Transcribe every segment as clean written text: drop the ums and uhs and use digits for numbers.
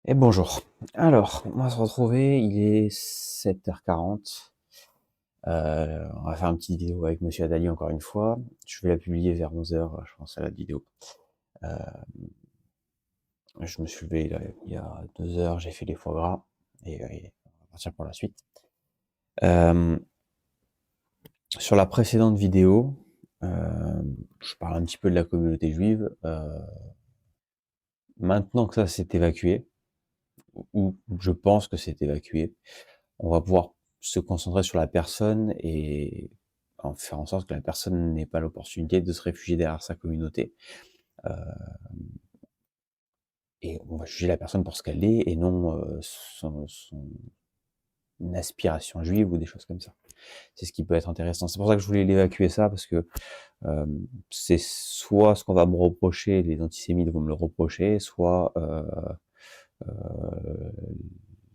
Et bonjour. Alors, on va se retrouver, il est 7h40. On va faire une petite vidéo avec Monsieur Adali encore une fois. Je vais la publier vers 11h, je pense, à la vidéo. Euh, je me suis levé là, il y a 2 heures, j'ai fait les foie gras, et on va partir pour la suite. Euh, sur la précédente vidéo, je parle un petit peu de la communauté juive. Maintenant que ça s'est évacué, ou je pense que c'est évacué, on va pouvoir se concentrer sur la personne et faire en sorte que la personne n'ait pas l'opportunité de se réfugier derrière sa communauté. Euh, et on va juger la personne pour ce qu'elle est et non son aspiration juive ou des choses comme ça. C'est ce qui peut être intéressant. C'est pour ça que je voulais l'évacuer ça, parce que euh, c'est soit ce qu'on va me reprocher, les antisémites vont me le reprocher, soit euh,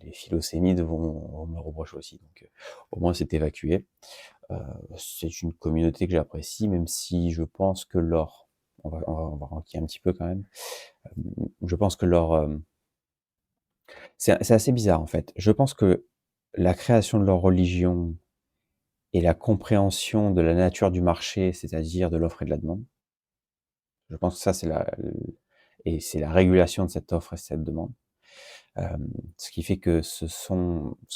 les philosémites vont me le reprocher aussi. Donc au moins c'est évacué. Euh, c'est une communauté que j'apprécie, même si je pense que on va ranker un petit peu quand même. Je pense que c'est assez bizarre en fait. Je pense que la création de leur religion et la compréhension de la nature du marché, c'est-à-dire de l'offre et de la demande, je pense que ça c'est la régulation de cette offre et de cette demande. Euh, Ce qui fait que ce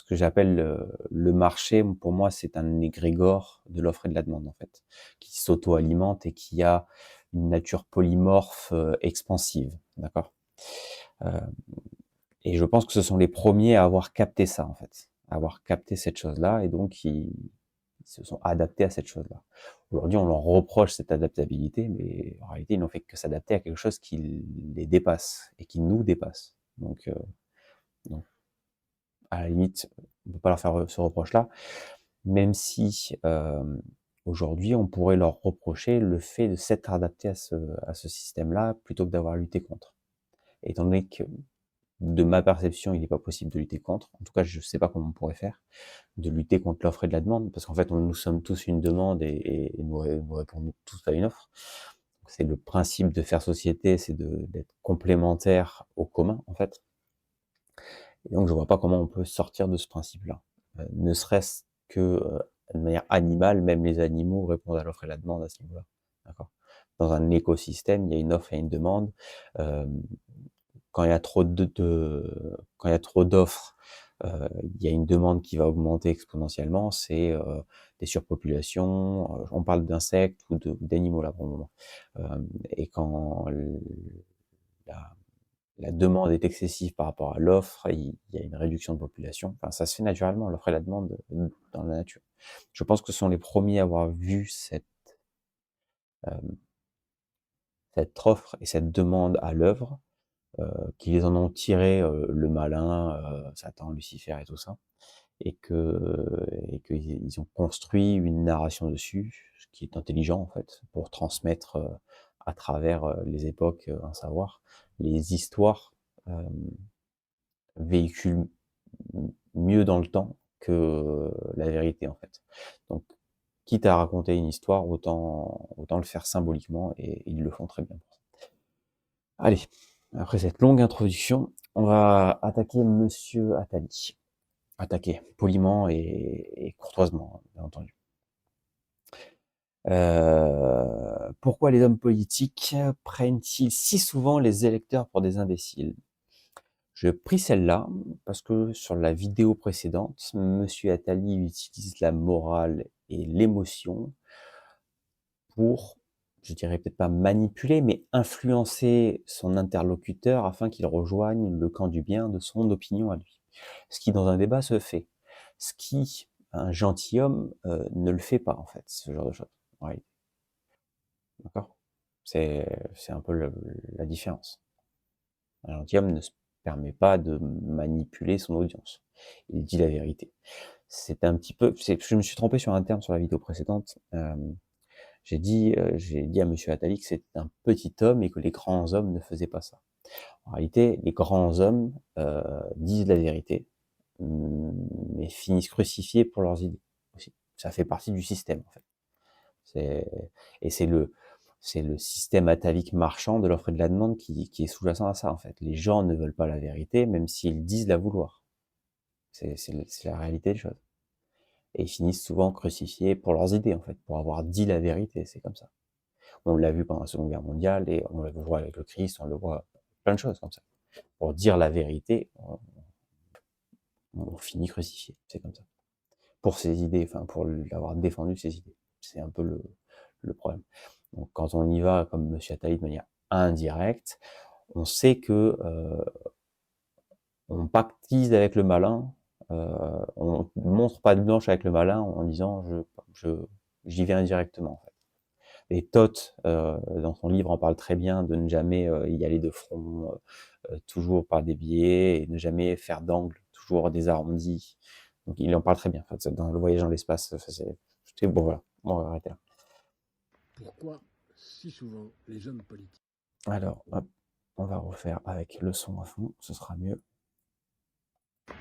que j'appelle le marché, pour moi, c'est un égrégore de l'offre et de la demande, en fait, qui s'auto-alimente et qui a une nature polymorphe, expansive, d'accord. Euh, et je pense que ce sont les premiers à avoir capté ça, en fait, à avoir capté cette chose-là, et donc ils se sont adaptés à cette chose-là. Aujourd'hui, on leur reproche cette adaptabilité, mais en réalité, ils n'ont fait que s'adapter à quelque chose qui les dépasse et qui nous dépasse. Donc à la limite, on peut pas leur faire ce reproche-là, même si aujourd'hui, on pourrait leur reprocher le fait de s'être adapté à ce système-là plutôt que d'avoir lutté contre. Étant donné que, de ma perception, il n'est pas possible de lutter contre, en tout cas, je ne sais pas comment on pourrait faire, de lutter contre l'offre et de la demande, parce qu'en fait, nous sommes tous une demande et nous répondons tous à une offre. C'est le principe de faire société, c'est d'être complémentaire au commun, en fait. Et donc, je vois pas comment on peut sortir de ce principe-là. Ne serait-ce que de manière animale, même les animaux répondent à l'offre et la demande à ce niveau-là. D'accord. Dans un écosystème, il y a une offre et une demande. Euh, quand il y a quand il y a trop d'offres, il y a une demande qui va augmenter exponentiellement. C'est des surpopulations. On parle d'insectes ou d'animaux là pour le moment. Et quand la, la demande est excessive par rapport à l'offre, il y a une réduction de population. Enfin, ça se fait naturellement, l'offre et la demande dans la nature. Je pense que ce sont les premiers à avoir vu euh, cette offre et cette demande à l'œuvre, qui les en ont tiré le malin, Satan, Lucifer et tout ça, et qu'ils ils ont construit une narration dessus, ce qui est intelligent en fait, pour transmettre à travers les époques un savoir. Les histoires euh, véhiculent mieux dans le temps que la vérité en fait. Donc, quitte à raconter une histoire, autant le faire symboliquement, et ils le font très bien. Allez, après cette longue introduction, on va attaquer Monsieur Attali. Attaquer poliment et courtoisement, bien entendu. Pourquoi les hommes politiques prennent-ils si souvent les électeurs pour des imbéciles? Je pris celle-là parce que sur la vidéo précédente, Monsieur Attali utilise la morale et l'émotion pour, je dirais peut-être pas manipuler, mais influencer son interlocuteur afin qu'il rejoigne le camp du bien de son opinion à lui. Ce qui dans un débat se fait. Ce qui, un gentilhomme ne le fait pas en fait, ce genre de choses. Ouais, d'accord. C'est un peu la différence. Un gentilhomme ne se permet pas de manipuler son audience. Il dit la vérité. C'est un petit peu, je me suis trompé sur un terme sur la vidéo précédente. J'ai dit à Monsieur Attali que c'était un petit homme et que les grands hommes ne faisaient pas ça. En réalité, les grands hommes disent la vérité, mais finissent crucifiés pour leurs idées aussi. Ça fait partie du système en fait. C'est et c'est le c'est le système atavique marchand de l'offre et de la demande qui est sous-jacent à ça, en fait. Les gens ne veulent pas la vérité, même s'ils disent la vouloir. C'est la réalité des choses. Et ils finissent souvent crucifiés pour leurs idées, en fait, pour avoir dit la vérité, c'est comme ça. On l'a vu pendant la Seconde Guerre mondiale, et on le voit avec le Christ, on le voit plein de choses comme ça. Pour dire la vérité, on finit crucifié, c'est comme ça. Pour ses idées, enfin, pour avoir défendu ses idées. C'est un peu le problème. Donc, quand on y va, comme M. Attali, de manière indirecte, on sait que on pactise avec le malin, on montre pas de blanche avec le malin en disant j'y vais indirectement, en fait. Et Toth, dans son livre, en parle très bien de ne jamais y aller de front, toujours par des biais, et ne jamais faire d'angle, toujours des arrondis. Donc il en parle très bien. En fait, dans le voyage dans l'espace, c'est bon, voilà. On va arrêter là. Pourquoi si souvent les hommes politiques... Alors, hop, on va refaire avec le son à fond, ce sera mieux.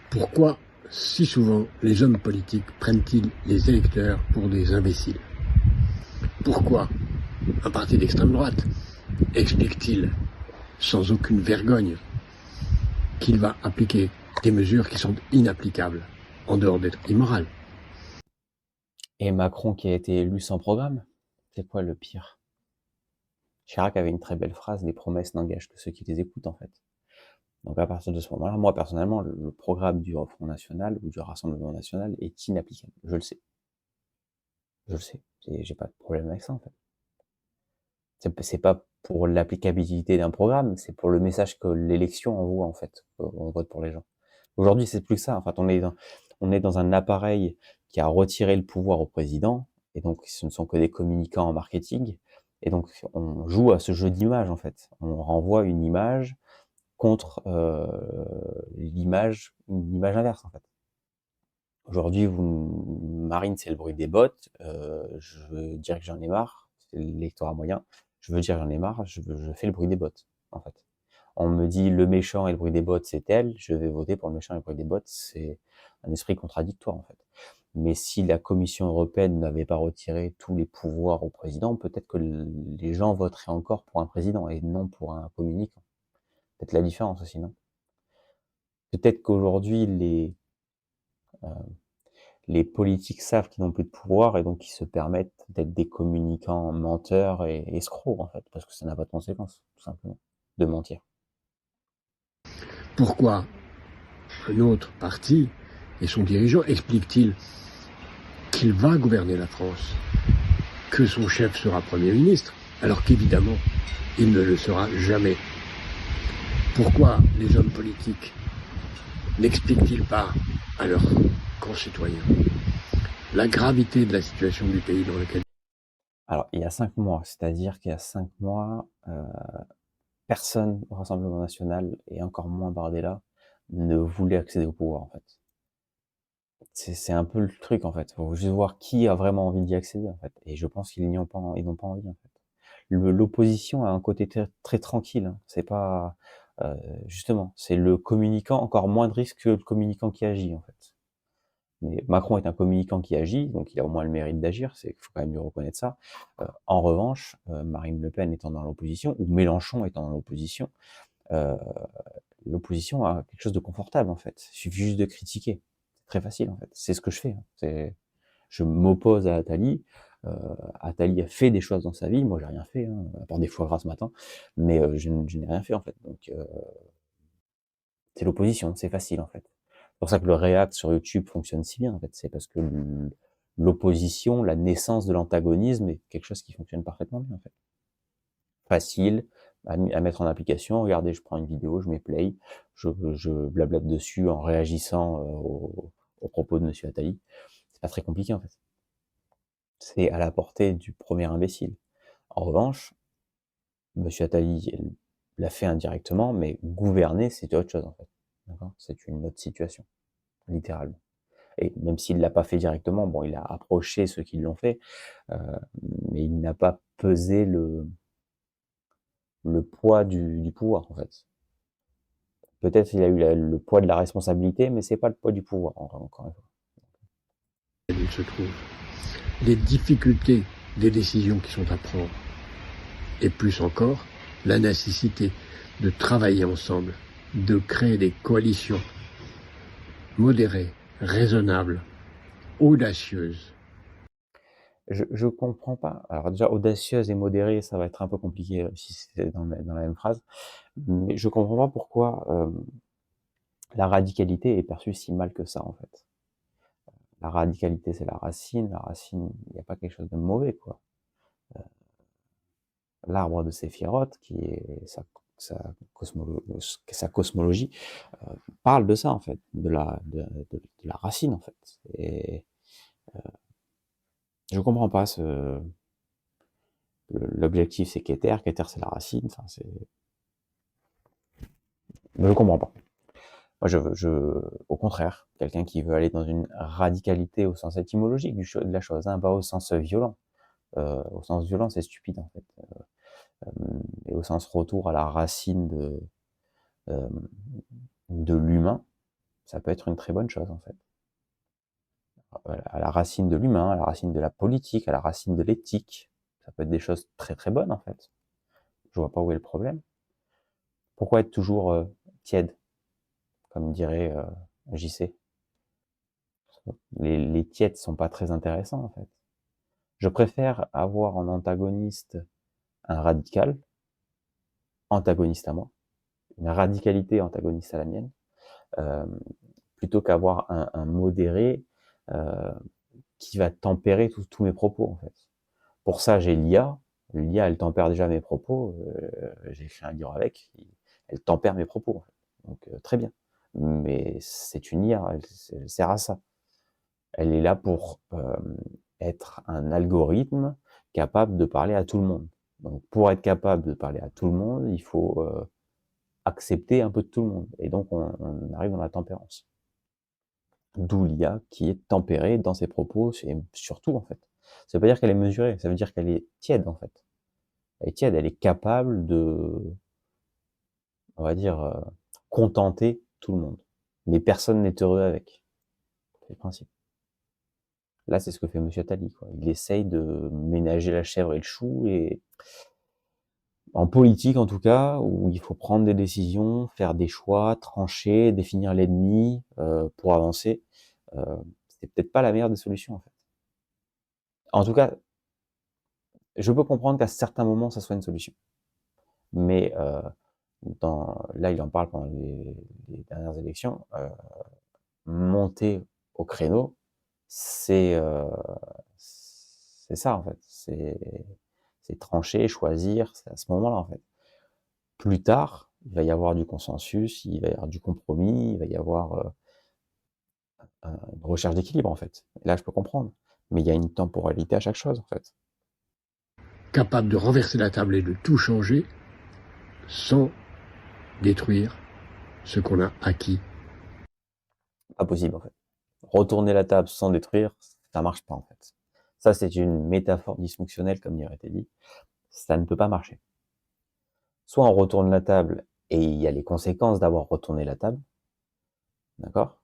Pourquoi si souvent les hommes politiques prennent-ils les électeurs pour des imbéciles? Pourquoi un parti d'extrême droite explique-t-il sans aucune vergogne qu'il va appliquer des mesures qui sont inapplicables, en dehors d'être immorales? Et Macron qui a été élu sans programme, c'est quoi le pire? Chirac avait une très belle phrase, les promesses n'engagent que ceux qui les écoutent, en fait. Donc à partir de ce moment-là, moi personnellement, le programme du Front National ou du Rassemblement National est inapplicable. Je le sais. Je le sais. J'ai pas de problème avec ça, en fait. C'est pas pour l'applicabilité d'un programme, c'est pour le message que l'élection envoie, en fait. On vote pour les gens. Aujourd'hui, c'est plus que ça. En fait, on est dans un appareil qui a retiré le pouvoir au président, et donc ce ne sont que des communicants en marketing. Et donc on joue à ce jeu d'image, en fait. On renvoie une image contre une image inverse, en fait. Aujourd'hui, Marine, c'est le bruit des bottes. Je veux dire que j'en ai marre. C'est l'électorat moyen. Je veux dire que j'en ai marre. Je fais le bruit des bottes, en fait. On me dit le méchant et le bruit des bottes, c'est elle. Je vais voter pour le méchant et le bruit des bottes. C'est un esprit contradictoire, en fait. Mais si la Commission européenne n'avait pas retiré tous les pouvoirs au président, peut-être que les gens voteraient encore pour un président et non pour un communicant. Peut-être la différence aussi, non? Peut-être qu'aujourd'hui, les politiques savent qu'ils n'ont plus de pouvoir et donc ils se permettent d'être des communicants menteurs et escrocs, en fait, parce que ça n'a pas de conséquences, tout simplement, de mentir. Pourquoi un autre parti et son dirigeant explique-t-il qu'il va gouverner la France, que son chef sera Premier ministre, alors qu'évidemment, il ne le sera jamais? Pourquoi les hommes politiques n'expliquent-ils pas à leurs concitoyens la gravité de la situation du pays dans lequel... Alors, il y a 5 mois, c'est-à-dire qu'il y a 5 mois, personne au Rassemblement National, et encore moins Bardella, ne voulait accéder au pouvoir, en fait. C'est un peu le truc, en fait. Faut juste voir qui a vraiment envie d'y accéder, en fait. Et je pense qu'ils n'ont pas envie, en fait. L'opposition a un côté très, très tranquille, hein. C'est pas, justement, c'est le communicant, encore moins de risque que le communicant qui agit, en fait. Mais Macron est un communicant qui agit, donc il a au moins le mérite d'agir, c'est, faut quand même lui reconnaître ça. En revanche, Marine Le Pen étant dans l'opposition, ou Mélenchon étant dans l'opposition, l'opposition a quelque chose de confortable, en fait. Il suffit juste de critiquer. C'est très facile, en fait. C'est ce que je fais, hein. Je m'oppose à Attali. Attali a fait des choses dans sa vie, moi j'ai rien fait, hein, à part des foie gras ce matin, mais je n'ai rien fait, en fait. Donc c'est l'opposition, c'est facile, en fait. C'est pour ça que le React sur YouTube fonctionne si bien, en fait. C'est parce que l'opposition, la naissance de l'antagonisme est quelque chose qui fonctionne parfaitement bien, en fait. Facile à mettre en application. Regardez, je prends une vidéo, je mets play, je blablate dessus en réagissant aux propos de Monsieur Attali. C'est pas très compliqué, en fait. C'est à la portée du premier imbécile. En revanche, Monsieur Attali l'a fait indirectement, mais gouverner, c'est autre chose, en fait. D'accord? C'est une autre situation, littéralement. Et même s'il l'a pas fait directement, bon, il a approché ceux qui l'ont fait, mais il n'a pas pesé le poids du pouvoir, en fait. Peut-être il a eu le poids de la responsabilité, mais c'est pas le poids du pouvoir, encore une fois. il se trouve, les difficultés des décisions qui sont à prendre, et plus encore, la nécessité de travailler ensemble, de créer des coalitions modérées, raisonnables, audacieuses. Je comprends pas. Alors déjà, audacieuse et modérée, ça va être un peu compliqué si c'est dans la même phrase. Mais je comprends pas pourquoi la radicalité est perçue si mal que ça, en fait. La radicalité, c'est la racine. La racine, il n'y a pas quelque chose de mauvais, quoi. L'arbre de Séphiroth, qui est sa cosmologie, parle de ça, en fait, de la racine, en fait. Et je comprends pas l'objectif, c'est qu'Ether c'est la racine, enfin, je comprends pas. Moi, au contraire, quelqu'un qui veut aller dans une radicalité au sens étymologique de la chose, hein, pas au sens violent. Au sens violent, c'est stupide, en fait. Et au sens retour à la racine euh, de l'humain, ça peut être une très bonne chose, en fait. À la racine de l'humain, à la racine de la politique, à la racine de l'éthique, ça peut être des choses très très bonnes, en fait. Je vois pas où est le problème. Pourquoi être toujours tiède, comme dirait JC? Les tièdes sont pas très intéressants, en fait. Je préfère avoir en antagoniste un radical, antagoniste à moi, une radicalité antagoniste à la mienne, euh, plutôt qu'avoir un modéré euh, qui va tempérer tous mes propos, en fait. Pour ça, j'ai l'IA. L'IA, elle tempère déjà mes propos. J'ai écrit un livre avec. Elle tempère mes propos, en fait. Donc, très bien. Mais c'est une IA, elle sert à ça. Elle est là pour être un algorithme capable de parler à tout le monde. Donc, pour être capable de parler à tout le monde, il faut accepter un peu de tout le monde. Et donc, on arrive dans la tempérance. D'où l'IA qui est tempérée dans ses propos, et surtout, en fait. Ça veut pas dire qu'elle est mesurée, ça veut dire qu'elle est tiède, en fait. Elle est tiède, elle est capable de, on va dire, contenter tout le monde. Mais personne n'est heureux avec. C'est le principe. Là, c'est ce que fait Monsieur Attali, quoi. Il essaye de ménager la chèvre et le chou, et en politique, en tout cas, où il faut prendre des décisions, faire des choix, trancher, définir l'ennemi pour avancer. C'est peut-être pas la meilleure des solutions, en fait. En tout cas, je peux comprendre qu'à certains moments, ça soit une solution. Mais là, il en parle pendant les dernières élections. Monter au créneau, c'est ça, en fait. C'est trancher, choisir, c'est à ce moment-là, en fait. Plus tard, il va y avoir du consensus, il va y avoir du compromis, il va y avoir une recherche d'équilibre, en fait. Et là, je peux comprendre. Mais il y a une temporalité à chaque chose, en fait. Capable de renverser la table et de tout changer sans détruire ce qu'on a acquis. Pas possible, en fait. Retourner la table sans détruire, ça marche pas, en fait. Ça, c'est une métaphore dysfonctionnelle, comme dirait Teddy. Ça ne peut pas marcher. Soit on retourne la table et il y a les conséquences d'avoir retourné la table, d'accord?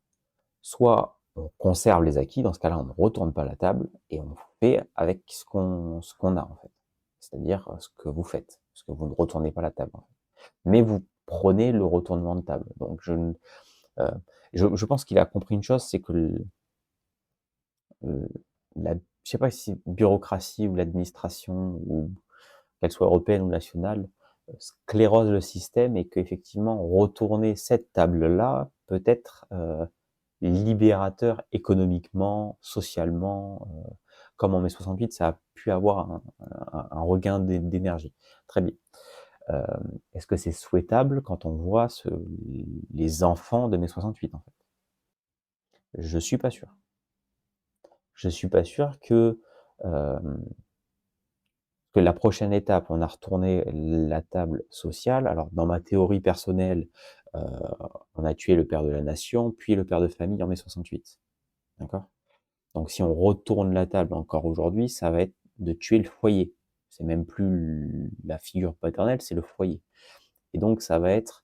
Soit on conserve les acquis, dans ce cas-là, on ne retourne pas la table et on fait avec ce qu'on a, en fait. C'est-à-dire ce que vous faites, parce que vous ne retournez pas la table, en fait. Mais vous prenez le retournement de table. Donc euh, je pense qu'il a compris une chose, c'est que euh, je sais pas si c'est bureaucratie ou l'administration, ou qu'elle soit européenne ou nationale, sclérose le système, et qu'effectivement, retourner cette table-là peut être libérateur économiquement, socialement, comme en mai 68, ça a pu avoir un regain d'énergie. Très bien. Euh, Est-ce que c'est souhaitable quand on voit les enfants de mai 68, en fait? Je suis pas sûr. Je suis pas sûr euh, que la prochaine étape, on a retourné la table sociale. Alors, dans ma théorie personnelle, euh, on a tué le père de la nation, puis le père de famille en mai 68. D'accord? Donc, si on retourne la table encore aujourd'hui, ça va être de tuer le foyer. C'est même plus la figure paternelle, c'est le foyer. Et donc, ça va être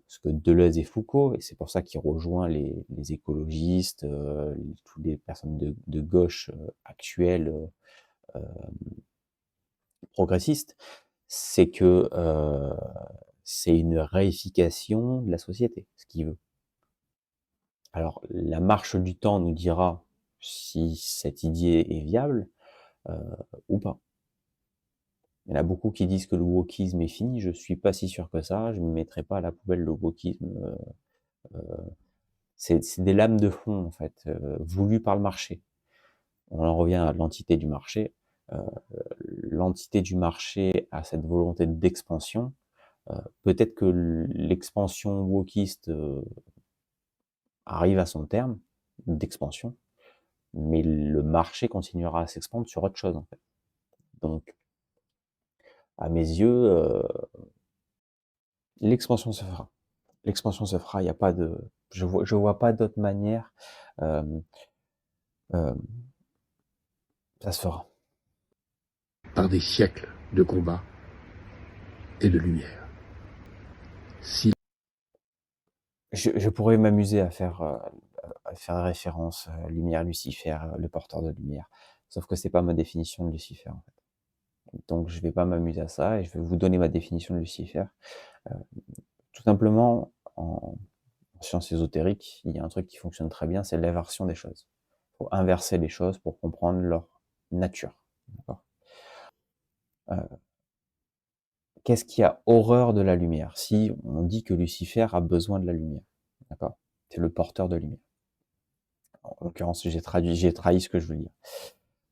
ce que Deleuze et Foucault, et c'est pour ça qu'il rejoint les écologistes, toutes les personnes de gauche actuelles, progressistes, c'est que c'est une réification de la société, ce qu'il veut. Alors, la marche du temps nous dira si cette idée est viable euh, ou pas. Il y en a beaucoup qui disent que le wokisme est fini. Je suis pas si sûr que ça. Je ne mettrai pas à la poubelle le wokisme. C'est des lames de fond en fait, voulues par le marché. On en revient à l'entité du marché. Euh, L'entité du marché a cette volonté d'expansion. Peut-être que l'expansion wokiste arrive à son terme d'expansion, mais le marché continuera à s'expandre sur autre chose en fait. Donc, à mes yeux, l'expansion se fera. L'expansion se fera. Il n'y a pas de, je vois pas d'autre manière. Euh, euh, Ça se fera. Par des siècles de combats et de lumière. Si Je pourrais m'amuser à faire référence lumière, Lucifer, le porteur de lumière. Sauf que c'est pas ma définition de Lucifer en fait. Donc je vais pas m'amuser à ça et je vais vous donner ma définition de Lucifer. Euh, Tout simplement, en sciences ésotériques, il y a un truc qui fonctionne très bien, c'est l'inversion des choses. Il faut inverser les choses pour comprendre leur nature. D'accord. Qu'est-ce qui a horreur de la lumière? Si on dit que Lucifer a besoin de la lumière, d'accord? C'est le porteur de lumière. En l'occurrence, j'ai trahi ce que je veux dire.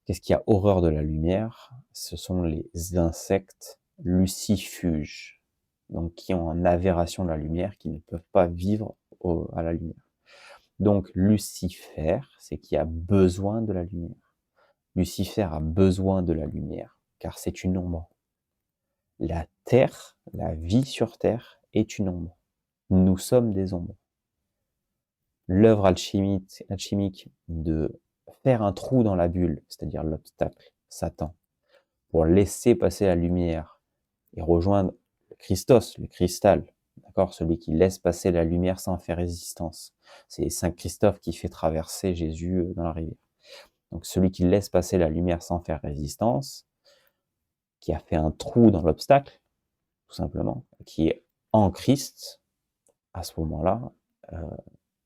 Qu'est-ce qui a horreur de la lumière? Ce sont les insectes lucifuges, donc qui ont une avération de la lumière, qui ne peuvent pas vivre à la lumière. Donc Lucifer, c'est qui a besoin de la lumière. Lucifer a besoin de la lumière, car c'est une ombre. La Terre, la vie sur Terre, est une ombre. Nous sommes des ombres. L'œuvre alchimique de faire un trou dans la bulle, c'est-à-dire l'obstacle, Satan, pour laisser passer la lumière et rejoindre le Christos, le cristal, d'accord, celui qui laisse passer la lumière sans faire résistance. C'est Saint Christophe qui fait traverser Jésus dans la rivière. Donc celui qui laisse passer la lumière sans faire résistance, qui a fait un trou dans l'obstacle, tout simplement, qui est en Christ, à ce moment-là, euh,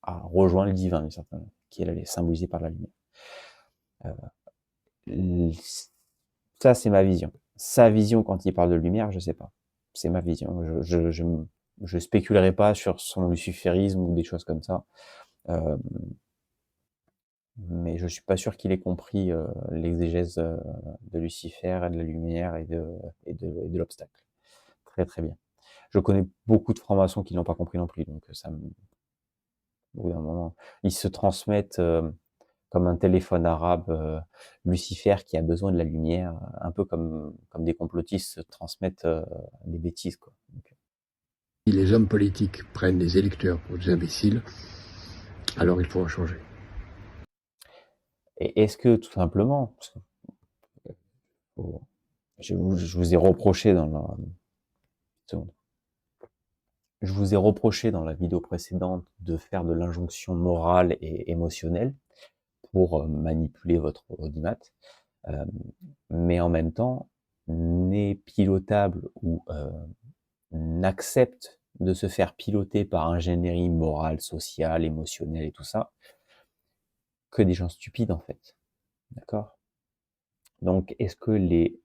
a rejoint le divin, d'une certaine manière, qui est symbolisé par la lumière. Ça, c'est ma vision. Sa vision, quand il parle de lumière, je sais pas. C'est ma vision. Je spéculerai pas sur son luciférisme ou des choses comme ça. Euh, mais je suis pas sûr qu'il ait compris l'exégèse de Lucifer et de la lumière et de l'obstacle. Très très bien. Je connais beaucoup de francs-maçons qui l'ont pas compris non plus, donc ça me, au bout d'un moment, ils se transmettent comme un téléphone arabe, Lucifer qui a besoin de la lumière, un peu comme des complotistes se transmettent des bêtises, quoi. Donc, les hommes politiques prennent les électeurs pour des imbéciles, alors il faut en changer. et est-ce que tout simplement, parce que, oh, je vous ai reproché dans la, seconde. Je vous ai reproché dans la vidéo précédente de faire de l'injonction morale et émotionnelle pour manipuler votre audimat, euh, mais en même temps n'est pilotable ou n'accepte de se faire piloter par ingénierie morale, sociale, émotionnelle et tout ça, que des gens stupides en fait. D'accord? Donc, est-ce que les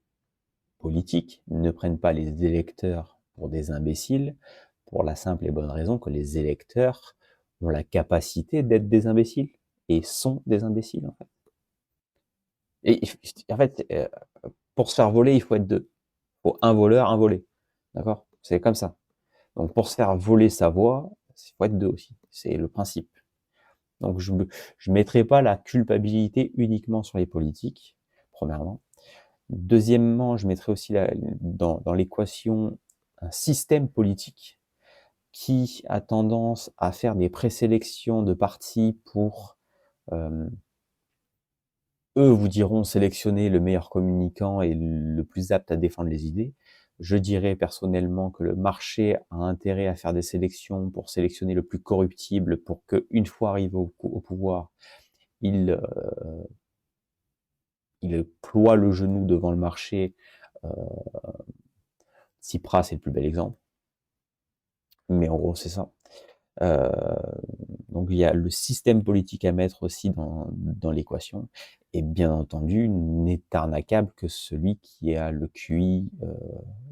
politiques ne prennent pas les électeurs pour des imbéciles, pour la simple et bonne raison que les électeurs ont la capacité d'être des imbéciles et sont des imbéciles en fait. Et en fait, pour se faire voler, il faut être deux. Il faut un voleur, un volé. D'accord? C'est comme ça. Donc pour se faire voler sa voix, il faut être deux aussi. C'est le principe. Donc je ne mettrai pas la culpabilité uniquement sur les politiques, premièrement. Deuxièmement, je mettrai aussi dans l'équation un système politique qui a tendance à faire des présélections de partis pour, eux vous diront sélectionner le meilleur communicant et le plus apte à défendre les idées. Je dirais personnellement que le marché a intérêt à faire des sélections pour sélectionner le plus corruptible pour que, une fois arrivé au pouvoir, il ploie le genou devant le marché Tsipras, c'est le plus bel exemple, mais en gros, c'est ça. Heu, donc il y a le système politique à mettre aussi dans l'équation et bien entendu, n'est arnaquable que celui qui a le QI,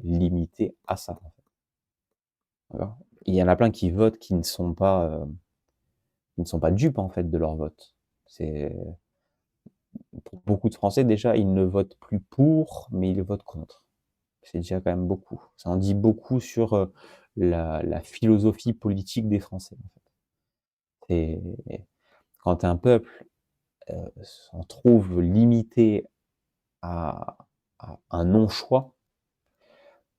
limité à ça, d'accord? Il y en a plein qui votent qui ne sont pas dupes, en fait, de leur vote. C'est pour beaucoup de Français, déjà, ils ne votent plus pour, mais ils votent contre. C'est déjà quand même beaucoup. Ça en dit beaucoup sur, la philosophie politique des Français, en fait. Et quand un peuple, s'en trouve limité à un non-choix,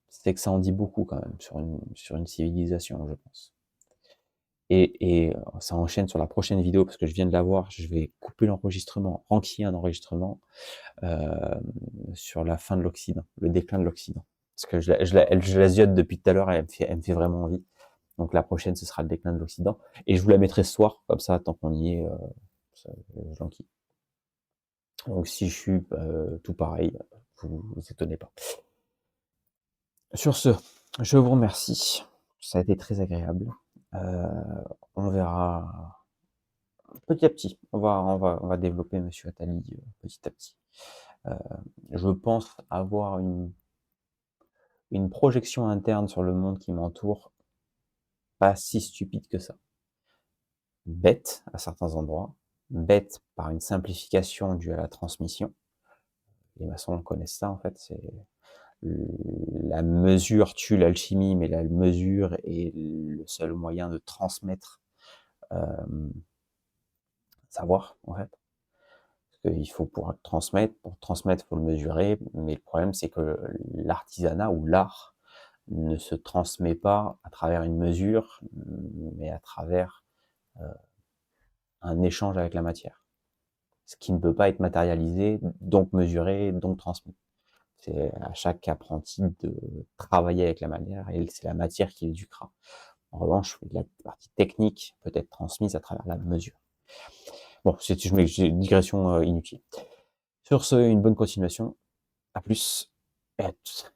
c'est que ça en dit beaucoup quand même sur une civilisation, je pense. Et ça enchaîne sur la prochaine vidéo parce que je viens de la voir, je vais couper l'enregistrement, enquiller un enregistrement, sur la fin de l'Occident, le déclin de l'Occident. Parce que je la ziote depuis tout à l'heure et elle me fait vraiment envie. Donc la prochaine, ce sera le déclin de l'Occident. Et je vous la mettrai ce soir, comme ça, tant qu'on y est, je l'enquille. Donc si je suis tout pareil, vous étonnez pas. Sur ce, je vous remercie. Ça a été très agréable. On verra petit à petit. On va développer Monsieur Attali petit à petit. Je pense avoir une projection interne sur le monde qui m'entoure, pas si stupide que ça. Bête à certains endroits, bête par une simplification due à la transmission. Les maçons connaissent ça en fait, c'est la mesure tue l'alchimie, mais la mesure est le seul moyen de transmettre savoir en fait. Parce qu'il faut pour transmettre, il faut le mesurer, mais le problème c'est que l'artisanat ou l'art ne se transmet pas à travers une mesure, mais à travers un échange avec la matière. Ce qui ne peut pas être matérialisé, donc mesuré, donc transmis. C'est à chaque apprenti de travailler avec la matière, et c'est la matière qui l'éduquera. En revanche, la partie technique peut être transmise à travers la mesure. Bon, c'est une digression inutile. Sur ce, une bonne continuation. À plus et à tous.